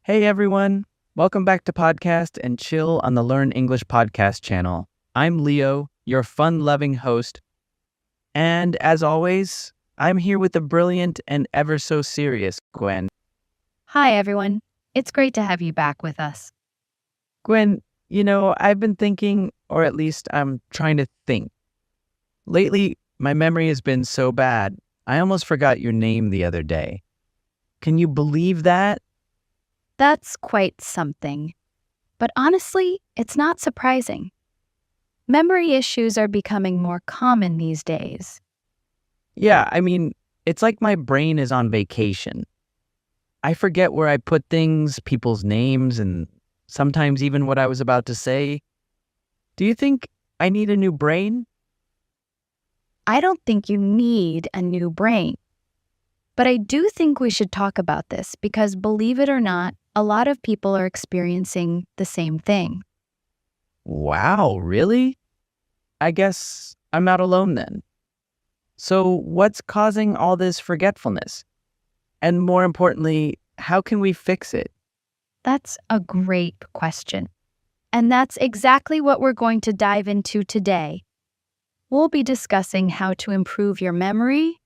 Hey everyone, welcome back to Podcast and Chill on the Learn English podcast channel. I'm Leo, your fun-loving host, and as always, I'm here with the brilliant and ever so serious Gwen. Hi, everyone. It's great to have you back with us. Gwen, I've been thinking, or at least I'm trying to think. Lately, my memory has been so bad, I almost forgot your name the other day. Can you believe that? That's quite something. But honestly, it's not surprising. Memory issues are becoming more common these days. Yeah, it's like my brain is on vacation. I forget where I put things, people's names, and sometimes even what I was about to say. Do you think I need a new brain? I don't think you need a new brain. But I do think we should talk about this because, believe it or not, a lot of people are experiencing the same thing. Wow, really? I guess I'm not alone then. So what's causing all this forgetfulness? And more importantly, how can we fix it? That's a great question. And that's exactly what we're going to dive into today. We'll be discussing how to improve your memory.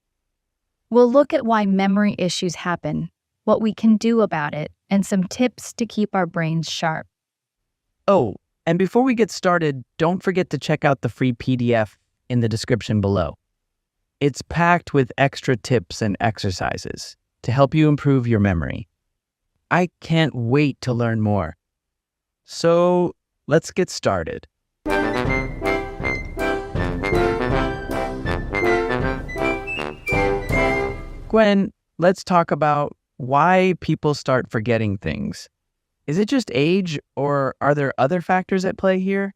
We'll look at why memory issues happen, what we can do about it, and some tips to keep our brains sharp. Oh, and before we get started, don't forget to check out the free PDF in the description below. It's packed with extra tips and exercises to help you improve your memory. I can't wait to learn more. So let's get started. Gwen, let's talk about why people start forgetting things. Is it just age, or are there other factors at play here?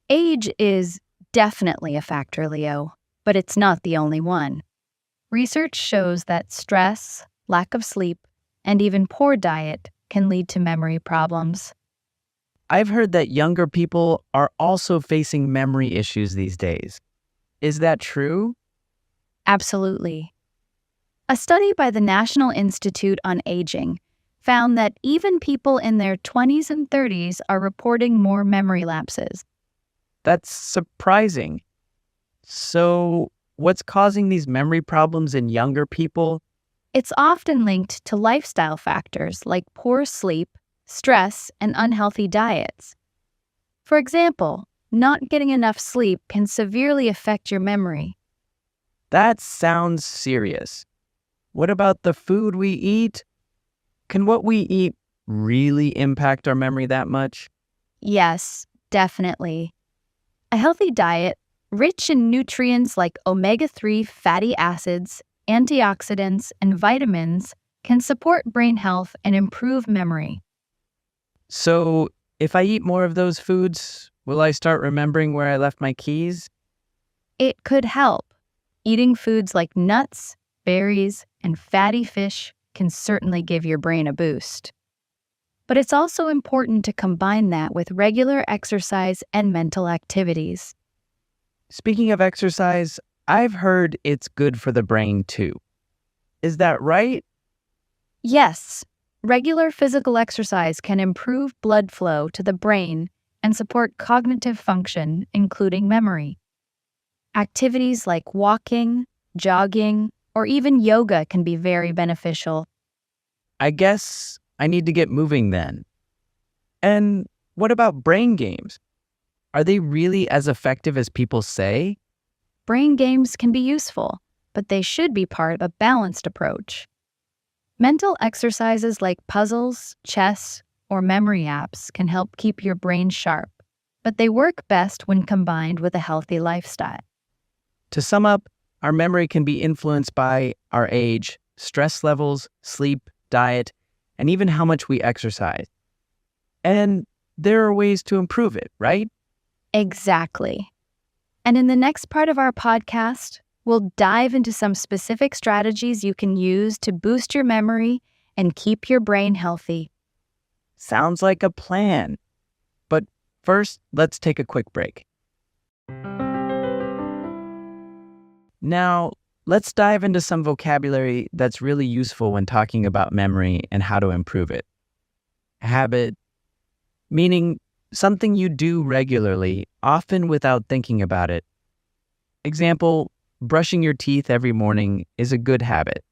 Age is definitely a factor, Leo, but it's not the only one. Research shows that stress, lack of sleep, and even poor diet can lead to memory problems. I've heard that younger people are also facing memory issues these days. Is that true? Absolutely. A study by the National Institute on Aging found that even people in their 20s and 30s are reporting more memory lapses. That's surprising. So, what's causing these memory problems in younger people? It's often linked to lifestyle factors like poor sleep, stress, and unhealthy diets. For example, not getting enough sleep can severely affect your memory. That sounds serious. What about the food we eat? Can what we eat really impact our memory that much? Yes, definitely. A healthy diet, rich in nutrients like omega-3 fatty acids, antioxidants, and vitamins, can support brain health and improve memory. So, if I eat more of those foods, will I start remembering where I left my keys? It could help. Eating foods like nuts, berries, and fatty fish can certainly give your brain a boost. But it's also important to combine that with regular exercise and mental activities. Speaking of exercise, I've heard it's good for the brain too. Is that right? Yes, regular physical exercise can improve blood flow to the brain and support cognitive function, including memory. Activities like walking, jogging, or even yoga can be very beneficial. I guess I need to get moving then. And what about brain games? Are they really as effective as people say? Brain games can be useful, but they should be part of a balanced approach. Mental exercises like puzzles, chess, or memory apps can help keep your brain sharp, but they work best when combined with a healthy lifestyle. To sum up, our memory can be influenced by our age, stress levels, sleep, diet, and even how much we exercise. And there are ways to improve it, right? Exactly. And in the next part of our podcast, we'll dive into some specific strategies you can use to boost your memory and keep your brain healthy. Sounds like a plan. But first, let's take a quick break. Now, let's dive into some vocabulary that's really useful when talking about memory and how to improve it. habit, meaning something you do regularly, often without thinking about it. Example, brushing your teeth every morning is a good habit.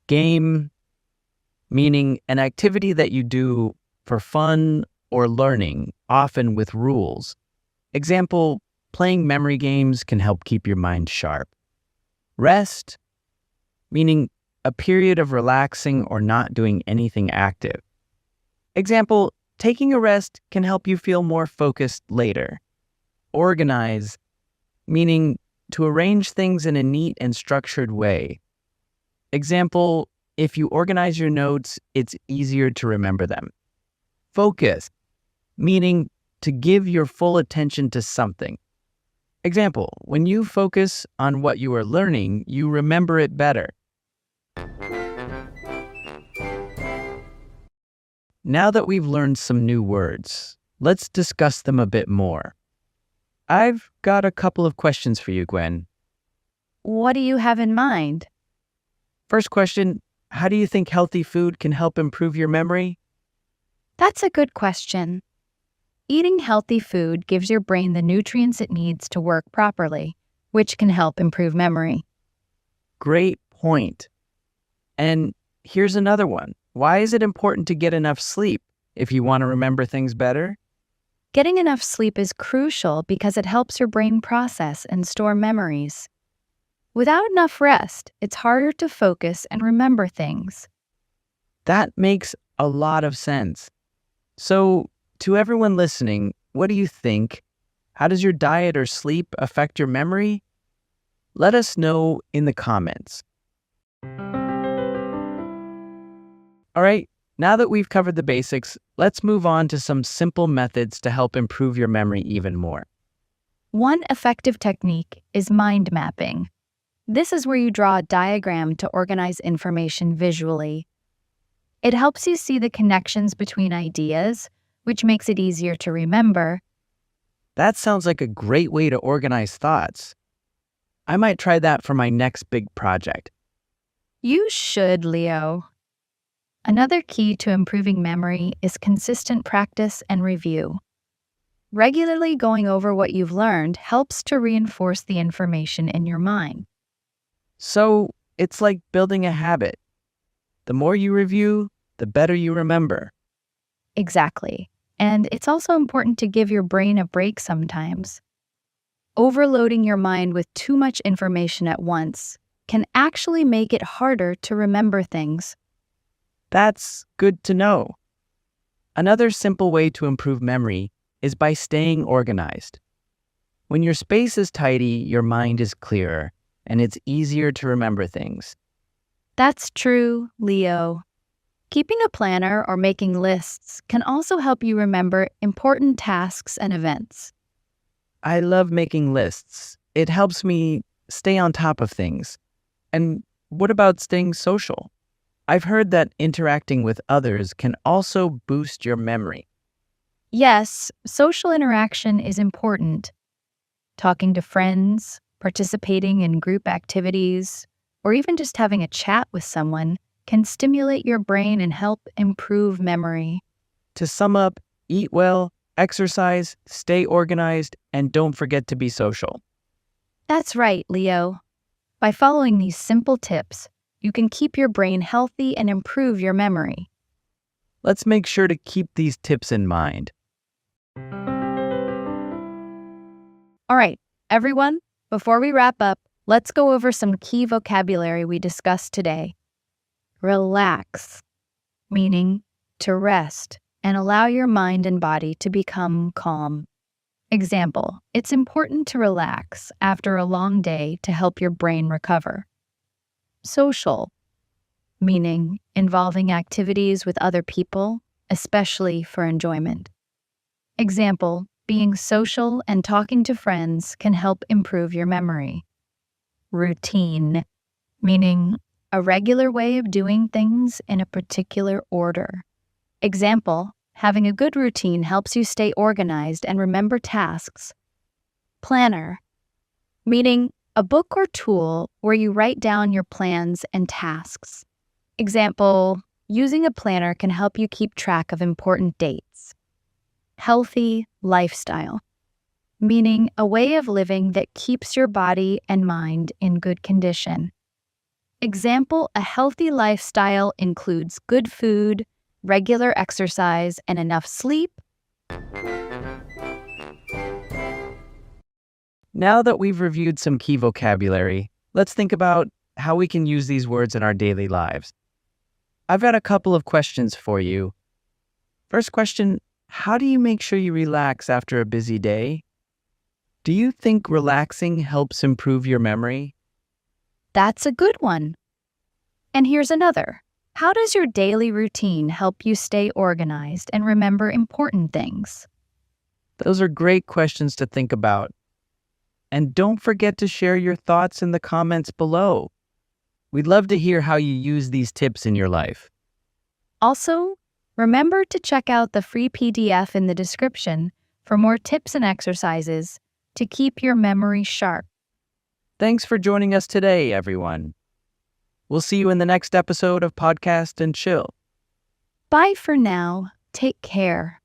Game, meaning an activity that you do for fun or learning, often with rules. Example, playing memory games can help keep your mind sharp. Rest, meaning a period of relaxing or not doing anything active. Example, taking a rest can help you feel more focused later. Organize, meaning to arrange things in a neat and structured way. Example, if you organize your notes, it's easier to remember them. Focus, meaning to give your full attention to something. Example, when you focus on what you are learning, you remember it better. Now that we've learned some new words, let's discuss them a bit more. I've got a couple of questions for you, Gwen. What do you have in mind? First question, how do you think healthy food can help improve your memory? That's a good question. Eating healthy food gives your brain the nutrients it needs to work properly, which can help improve memory. Great point. And here's another one. Why is it important to get enough sleep if you want to remember things better? Getting enough sleep is crucial because it helps your brain process and store memories. Without enough rest, it's harder to focus and remember things. That makes a lot of sense. So, to everyone listening, what do you think? How does your diet or sleep affect your memory? Let us know in the comments. All right, now that we've covered the basics, let's move on to some simple methods to help improve your memory even more. One effective technique is mind mapping. This is where you draw a diagram to organize information visually. It helps you see the connections between ideas, which makes it easier to remember. That sounds like a great way to organize thoughts. I might try that for my next big project. You should, Leo. Another key to improving memory is consistent practice and review. Regularly going over what you've learned helps to reinforce the information in your mind. So, it's like building a habit. The more you review, the better you remember. Exactly. And it's also important to give your brain a break sometimes. Overloading your mind with too much information at once can actually make it harder to remember things. That's good to know. Another simple way to improve memory is by staying organized. When your space is tidy, your mind is clearer, and it's easier to remember things. That's true, Leo. Keeping a planner or making lists can also help you remember important tasks and events. I love making lists. It helps me stay on top of things. And what about staying social? I've heard that interacting with others can also boost your memory. Yes, social interaction is important. Talking to friends, participating in group activities, or even just having a chat with someone can stimulate your brain and help improve memory. To sum up, eat well, exercise, stay organized, and don't forget to be social. That's right, Leo. By following these simple tips, you can keep your brain healthy and improve your memory. Let's make sure to keep these tips in mind. All right, everyone, before we wrap up, let's go over some key vocabulary we discussed today. Relax, meaning to rest and allow your mind and body to become calm. Example, it's important to relax after a long day to help your brain recover. Social, meaning involving activities with other people, especially for enjoyment. Example, being social and talking to friends can help improve your memory. Routine, meaning a regular way of doing things in a particular order. Example, having a good routine helps you stay organized and remember tasks. Planner, meaning a book or tool where you write down your plans and tasks. Example, using a planner can help you keep track of important dates. Healthy lifestyle, meaning a way of living that keeps your body and mind in good condition. Example, a healthy lifestyle includes good food, regular exercise, and enough sleep. Now that we've reviewed some key vocabulary, let's think about how we can use these words in our daily lives. I've got a couple of questions for you. First question, how do you make sure you relax after a busy day? Do you think relaxing helps improve your memory? That's a good one. And here's another. How does your daily routine help you stay organized and remember important things? Those are great questions to think about. And don't forget to share your thoughts in the comments below. We'd love to hear how you use these tips in your life. Also, remember to check out the free PDF in the description for more tips and exercises to keep your memory sharp. Thanks for joining us today, everyone. We'll see you in the next episode of Podcast and Chill. Bye for now. Take care.